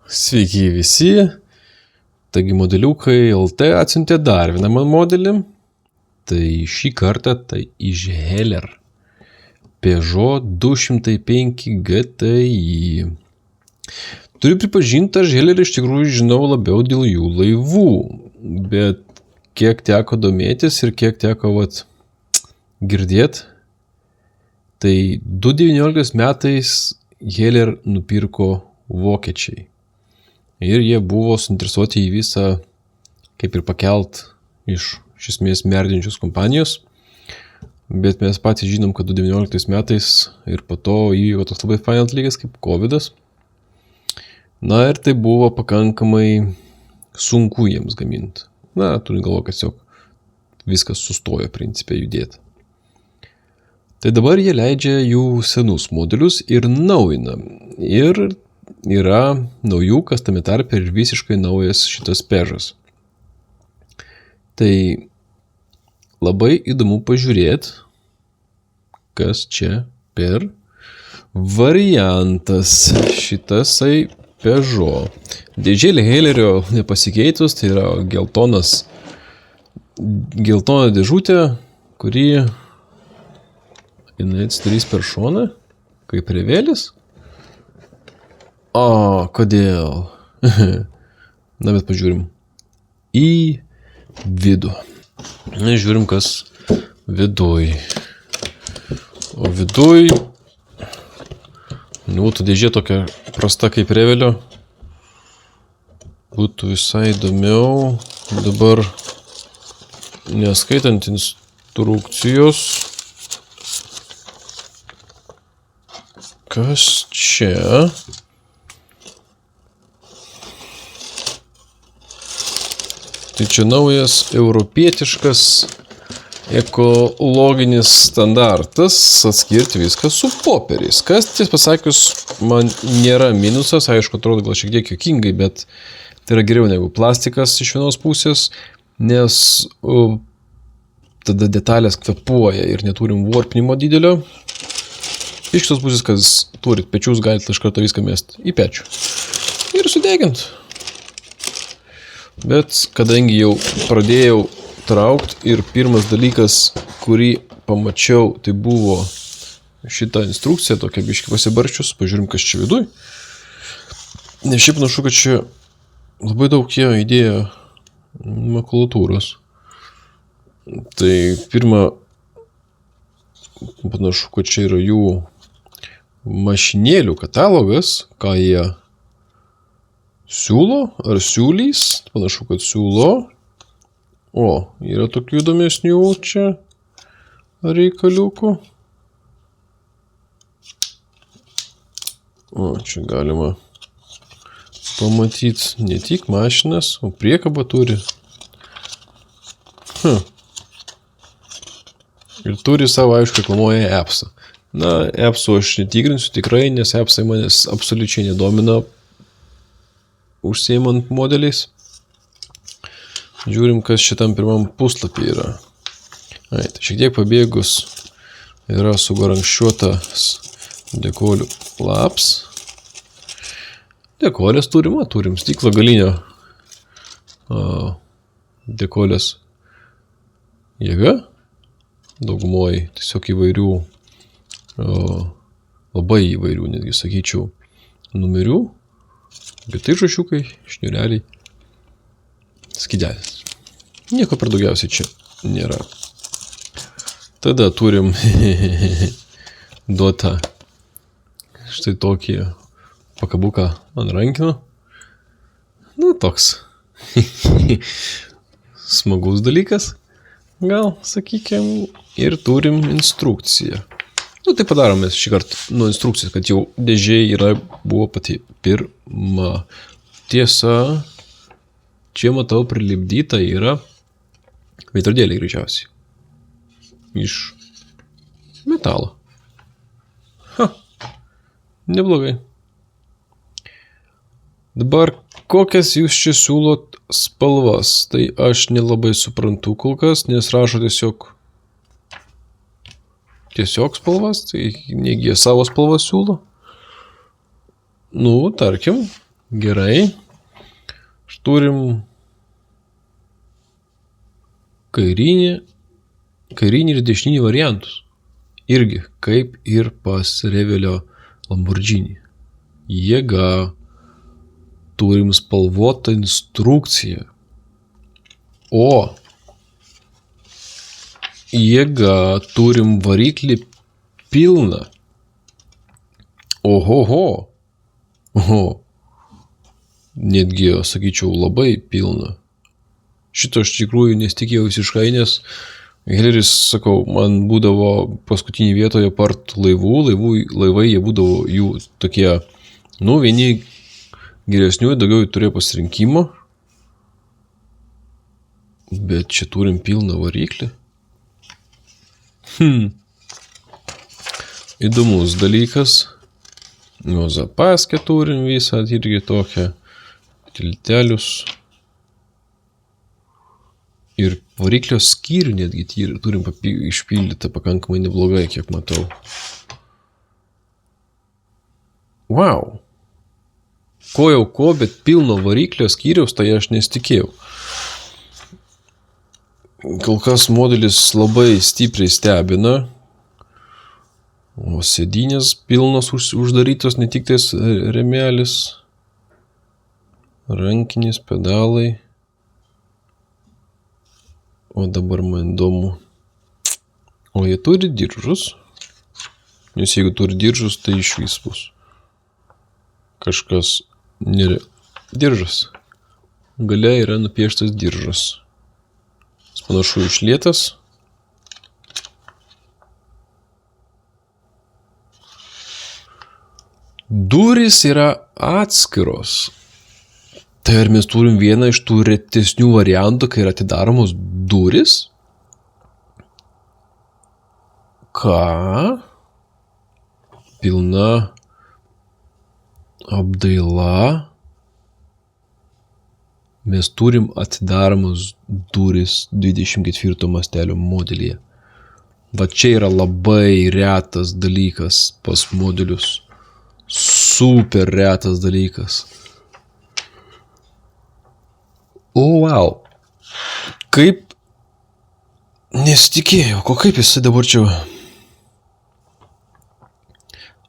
Sveiki visi. Taigi modeliukai LT atsiuntė dar vieną modelį. Tai šį kartą tai iš Heller. Peugeot 205 GTI. Turiu pripažinti, aš Hellerį iš tikrųjų žinau labiau dėl jų laivų. Bet kiek teko domėtis ir kiek teko girdėti, tai 2019 metais Heller nupirko vokiečiai. Ir jie buvo suinteresuoti į visą, kaip ir pakelt iš esmės merdinčios kompanijos. Bet mes patys žinom, kad 2019 metais ir po to įvyko toks labai fainas dalykas kaip Covidas. Na ir tai buvo pakankamai sunku jiems gaminti. Na, turint galvo, kad tiesiog viskas sustojo principe judėti. Tai dabar jie leidžia jų senus modelius ir naujina. Ir yra naujukas, tame tarpe ir visiškai naujas šitas Peugeotas. Tai labai įdomu pažiūrėti, kas čia per variantas šitasai Peugeot. Dėžėlė Hellerio nepasikeitus, tai yra geltona dėžutė, kuri jinai atsidarys per šoną, kaip rėvėlis. O, kodėl? Na, bet pažiūrim į vidų. Na, žiūrim, kas viduj. O viduj, būtų dėžė tokia prasta kaip rėvelio. Būtų visai įdomiau. Dabar, neskaitant instrukcijos, kas čia? Tai čia naujas europietiškas ekologinis standartas atskirti viską su popieriais. Kas, ties pasakius, man nėra minusas, aišku, atrodo gal šiek tiek juokingai, bet tai yra geriau negu plastikas iš vienos pusės, nes tada detalės kvepuoja ir neturim varpinimo didelio. Iš kitos pusės, kas turit pečius, galite iš karto viską mesti į pečių ir sudegint. Bet kadangi jau pradėjau traukti ir pirmas dalykas, kurį pamačiau, tai buvo šitą instrukciją, tokia biškį pasibarščius, pažiūrim, kas čia viduj. Nes šiaip panašu, kad čia labai daug jie įdėjo makulatūros. Tai pirma, panašu, kad čia yra jų mašinėlių katalogas, ką jie siūlo ar siūlys, panašu, kad siūlo. O, yra tokių įdomesnių čia reikaliukų. O, čia galima pamatyti ne tik mašinas, o priekabą turi. Ir turi savo, aišku, reklamuoja appsą. Na, appsų aš netikrinsiu tikrai, nes appsai manęs absoliučiai nedomina užsiimant modeliais. Žiūrim, kas šitam pirmam puslapį yra. Tai šiek tiek pabėgus yra sugarankščiuotas dekolių laps. Dekolės turim stiklo galinio dekolės jėga. Daugumoj tiesiog įvairių, labai įvairių, netgi sakyčiau, numerių. Bet tai žašiukai, šniureliai, skydelis. Nieko per daugiausiai čia nėra. Tada turim duotą štai tokį pakabuką ant rankino. Nu, toks smagus dalykas, gal, sakykime, ir turim instrukciją. Nu, tai padarome šį kartą nuo instrukcijos, kad jau dėžė buvo pati pirma. Tiesa, čia matau prilipdyta yra veidrodėliai greičiausiai. Iš metalo. Neblogai. Dabar, kokias jūs čia siūlot spalvas? Tai aš nelabai suprantu kol kas, nes rašo tiesiog spalvas, tai negi jie savo spalvas siūlo. Nu, tarkim, Gerai. Turim kairinį ir dešinį variantus. Irgi, kaip ir pas Revelio Lamborghini. Jėga. Turim spalvotą instrukciją. O. Jėga. Turim variklį pilną. Ohoho. Oho. Netgi, sakyčiau, labai pilną. Šito aš tikrųjų nesitikėjau visiškai, nes Helleris, sakau, man būdavo paskutinį vietoje part laivai jie būdavo jų tokie, vieni geresnių, daugiau turėjo pasirinkimo, bet čia turim pilną variklį. Įdomus dalykas. Zapaskę turim visą, irgi tokią tiltelius. Ir variklio skyrių netgi turim išpildytą pakankamai neblogai, kiek matau. Wow! Ko, bet pilno variklio skyriaus tai aš nesitikėjau. Kol kas modelis labai stipriai stebina. O sėdynės pilnos uždarytos, ne tik tais remelis, rankinis, pedalai. O dabar man įdomu. O jie turi diržus. Nes jeigu turi diržus, tai išvis bus. Kažkas nėra. Diržas. Gale yra nupieštas diržas. Panašu išlietas. Durys yra atskiros. Tai ar mes turim vieną iš tų retesnių variantų, kai yra atidaromos durys? Ką? Pilna apdaila. Mes turim atidaromos durys 24 mastelio modelyje. Va čia yra labai retas dalykas pas modelius. Super retas dalykas. O, wow. Kaip nesitikėjau, kaip jisai dabar čia.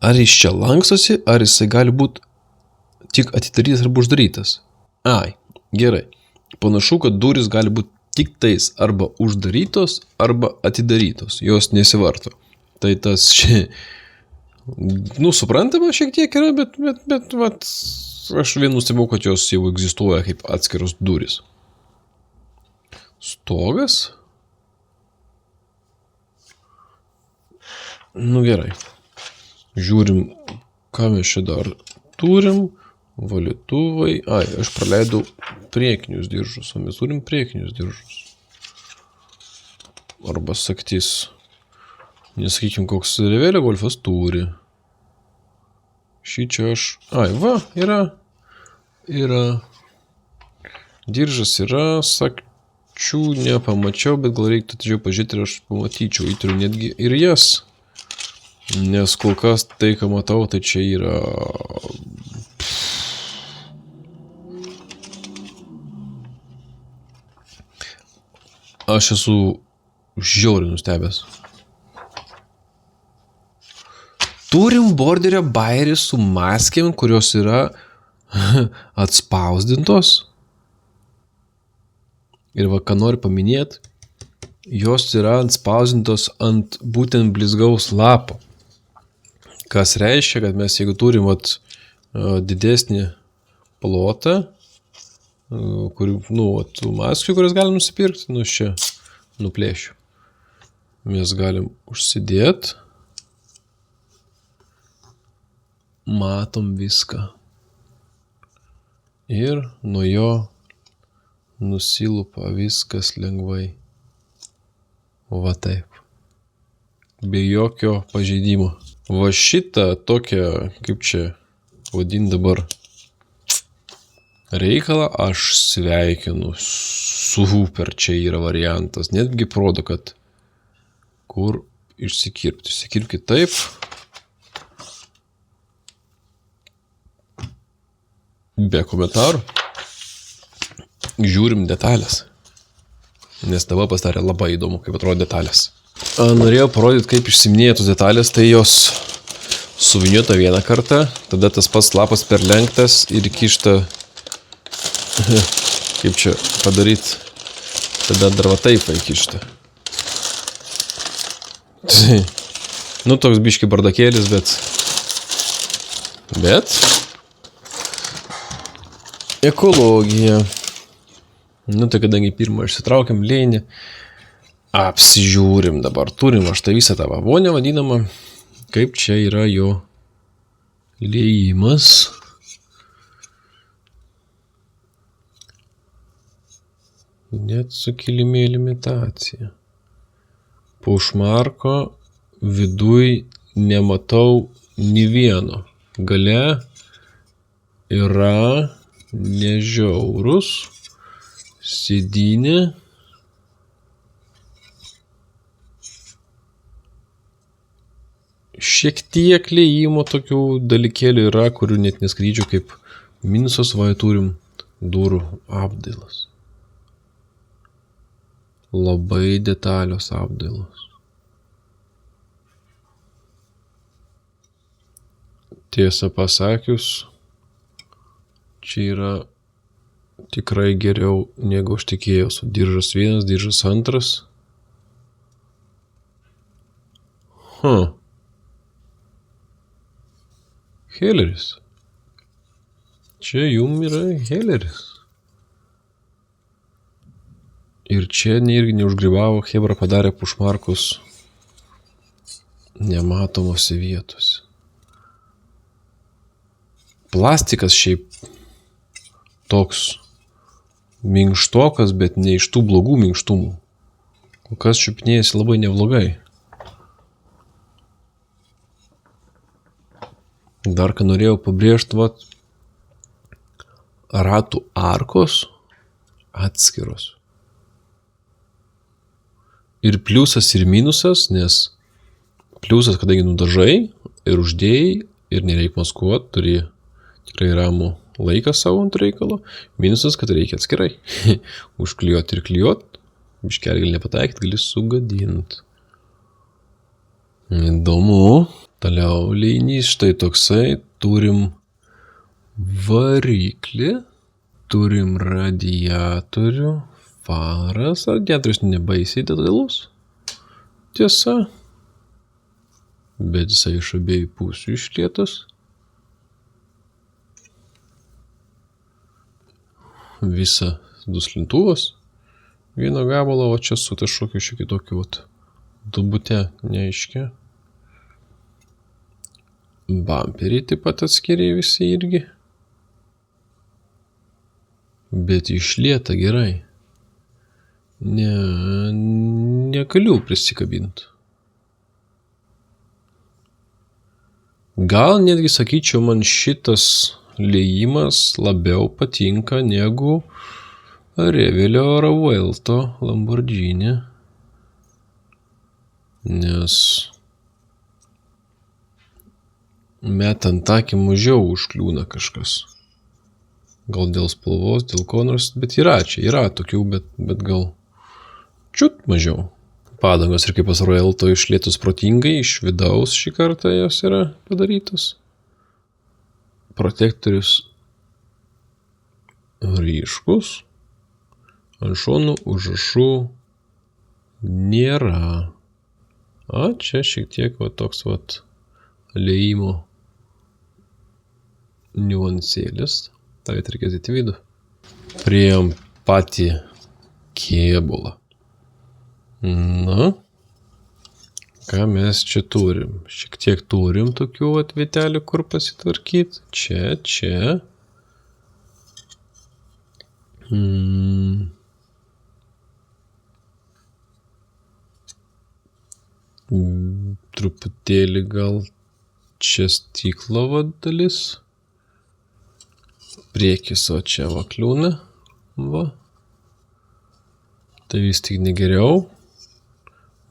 Ar jis čia lankstosi, ar jisai gali būti tik atidarytas arba uždarytas? Ai, gerai. Panašu, kad durys gali būti tik tais arba uždarytos, arba atidarytos. Jos nesivarto. Tai tas čia, suprantama šiek tiek yra, bet aš vien nustebau, kad jos jau egzistuoja kaip atskiros durys. Stogas? Gerai. Žiūrim, ką mes čia dar turim. Valytuvai. Ai, aš praleidau priekinius diržus, o mes turim priekinius diržus. Arba saktis. Nesakykim, koks Revelio Golfas turi. Šį čia aš... Ai, va, yra. Diržas yra, sakčių nepamačiau, bet gal reiktų atidžiau pažiūrėti ir aš pamatyčiau. Įturiu netgi ir jas. Nes kol kas tai, ką matau, tai čia yra... Aš esu žiauriai nustebęs. Turim borderio bajerį su maskėm, kurios yra atspausdintos. Ir va, ką noriu paminėti, jos yra atspausdintos ant būtent blizgaus lapo. Kas reiškia, kad mes jeigu turim didesnį plotą, tų maskių, kurias galim nusipirkti, čia nuplėšiu. Mes galim užsidėti. Matom viską. Ir nuo jo nusilupa viskas lengvai. Va taip. Be jokio pažeidimo. Va šitą tokią, kaip čia vadin dabar, reikalą aš sveikinu. Super čia yra variantas. Netgi parodo, kad kur išsikirpti. Išsikirpti taip. Be komentarų. Žiūrim detalės. Nes tava pasidarė labai įdomu, kaip atrodo detalės. Norėjau parodyti, kaip išsiminėja tos detalės, tai jos suviniuota vieną kartą, tada tas pats lapas perlenktas ir kišta, kaip čia padaryti, tada dar va taip įkišta. Nu, toks biški bardakėlis, bet ekologija. Nu, tai kadangi pirmą išsitraukiam lėnį, apsižiūrim dabar. Turim aš tai visą tą vonę vadinamą, kaip čia yra jo liejimas. Net su kilimėlį imitacija. Po šmarko viduj nematau nė vieno. Gale yra nežiaurus. Sėdynė. Šiek tiek liejimo tokių dalykėlių yra, kurių net neskrydžiu, kaip minusas, va, turim durų apdailas. Labai detalios apdailos. Tiesą pasakius, čia yra tikrai geriau, negu aš tikėjausi. Diržas vienas, diržas antras. Helleris. Čia jum yra Helleris. Ir čia irgi neužgribavo, hebra padarė pušmarkus nematomose vietose. Plastikas šiaip toks minkštokas, bet ne iš tų blogų minkštumų. Kol kas čiupinėjasi labai neblogai. Dar ką norėjau pabrėžti, vat, ratų arkos atskiros. Ir pliusas ir minusas, nes pliusas, kadangi nudažai ir uždėjai ir nereik maskuot, turi tikrai ramų laiką savo ant reikalo. Minusas, kad reikia atskirai. Užklijuot ir klijuot. Biškelį gali nepataikyt, gali sugadint. Įdomu. Toliau leinys štai toksai. Turim variklį. Turim radiatorių. Faras. Radiatorius nebaisiai detalus. Tiesa. Bet jisai iš abiejų pusių išlietas. Visa duslintuvas. Vieno gabalo, o čia su kažkokiu šiek tokiu dubute neaiškia. Bamperiai taip pat atskiriai visi irgi. Bet išlieta gerai. Negaliu prisikabinti. Gal netgi sakyčiau, man šitas liejimas labiau patinka negu Revelio Ravuelto Lamborghini. Nes metant akį mažiau užkliūna kažkas. Gal dėl spalvos, dėl ko nors, bet yra tokių, bet gal čiut mažiau. Padangos ir kaip pas Ravuelto išlietos protingai, iš vidaus šį kartą jos yra padarytos. Protektorius ryškus, ant šonų užrašų nėra. Čia šiek tiek toks liejimo niuansėlis. Tai reikės į vidų. Priėjom patį kėbulą. Na, ką mes čia turim? Šiek tiek turim tokių vietelių, kur pasitvarkyti. Čia. Truputėlį gal čia stiklo dalis. Priekis, o čia kliūna. Tai vis tik negeriau.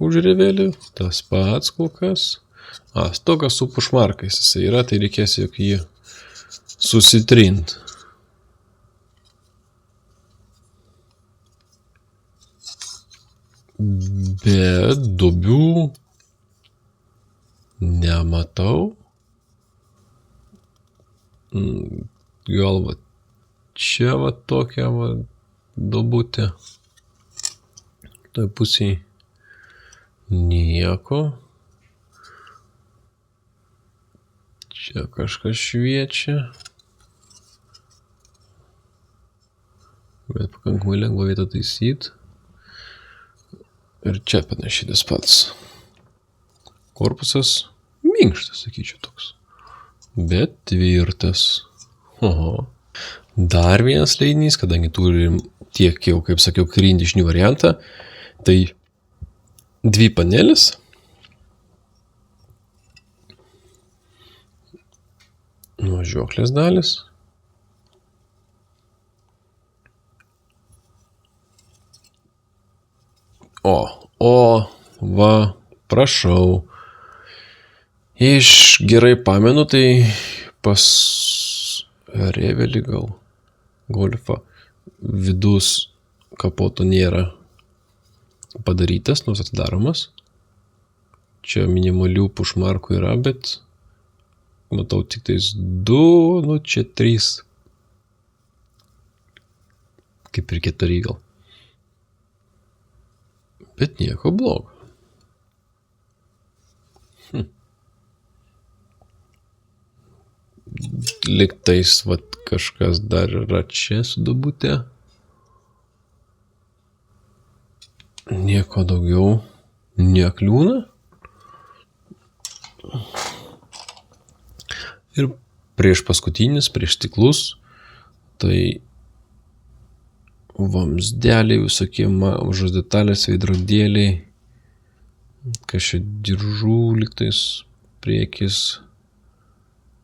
Už Revelį, tas pats kol kas. Stogas su pušmarkais jisai yra, tai reikės jog jį susitrint. bet duobių nematau. Gal va čia va tokia va duobutė. Toj pusėj nieko. Čia kažkas šviečia. Bet pakankamai lengva vietą taisyti. Ir čia panašiai tas pats. Korpusas minkštas, sakyčiau, toks. Bet tvirtas. Oho. Dar vienas leidinys, kadangi turim tiek jau, kaip sakiau, karinį dešinį variantą, tai dvi panelis. Važiuoklės dalis. Va, prašau. Iš gerai pamenu, tai pas Revelį gal Golfą vidus kapoto nėra padarytas, nors atidaromas. Čia minimalių pušmarkų yra, bet matau tik tais 2, čia 3. Kaip ir 4 gal. Bet nieko blogo. Liktais vat kažkas dar yra čia su duobutė. Nieko daugiau nekliūna. Ir prieš paskutinis, prieš stiklus, tai vamzdeliai, visokie mažos detalės, veidrodėliai, kažkaip diržų liktais priekis.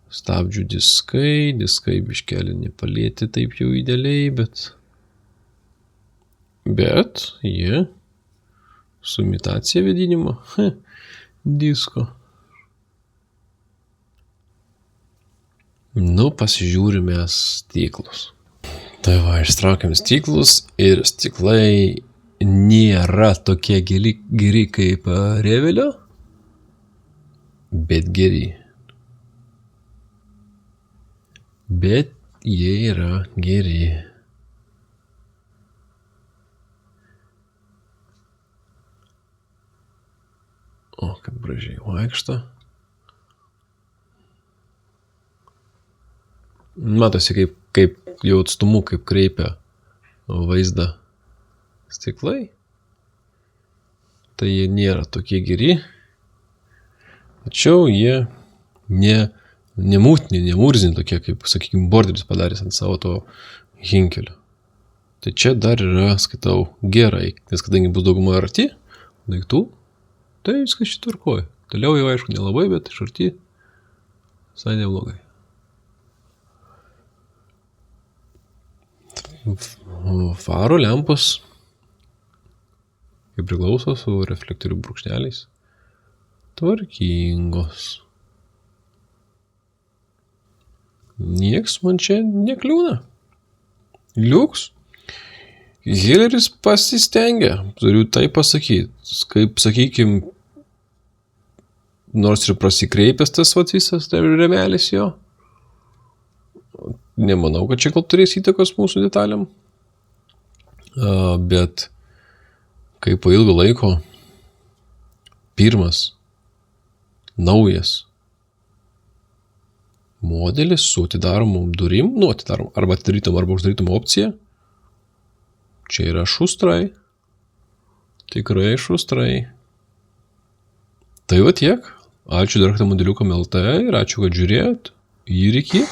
Stabdžių diskai biškelį nepalėti taip jau idealiai, bet jie su imitacija vėdinimo disko. Pasižiūrime stiklus. Tai va, ištraukiam stiklus ir stiklai nėra tokie geri kaip Revelio, bet geri. Bet jie yra geri. O, kaip gražiai vaikšto. Matosi, kaip jau atstumu, kaip kreipia vaizdą stiklai. Tai jie nėra tokie geri. Tačiau jie nemūrzini tokie, kaip, sakykime, borderis padarys ant savo to hinkelio. Tai čia dar yra, skaitau, gerai, nes kadangi bus dauguma arti daiktų, tai viskas čia tvarkoja. Toliau jau aišku nelabai, bet iš arti visai neblogai. Faro lempos, kaip priklauso, su reflektorių brūkšneliais, tvarkingos. Nieks man čia nekliūna. Liuks. Hilleris pasistengia, turiu tai pasakyti. Kaip, sakykim, nors ir prasikreipęs tas visas remelis jo. Nemanau, kad čia gal turės įtakos mūsų detaliam. Bet kaip po ilgo laiko pirmas naujas modelis su atidaromom durim, arba atidarytom arba uždarytom opcija. Čia yra šustrai. Tikrai šustrai. Tai va tiek. Ačiū dar kartą modeliukam LT ir ačiū, kad žiūrėjot. Ir iki.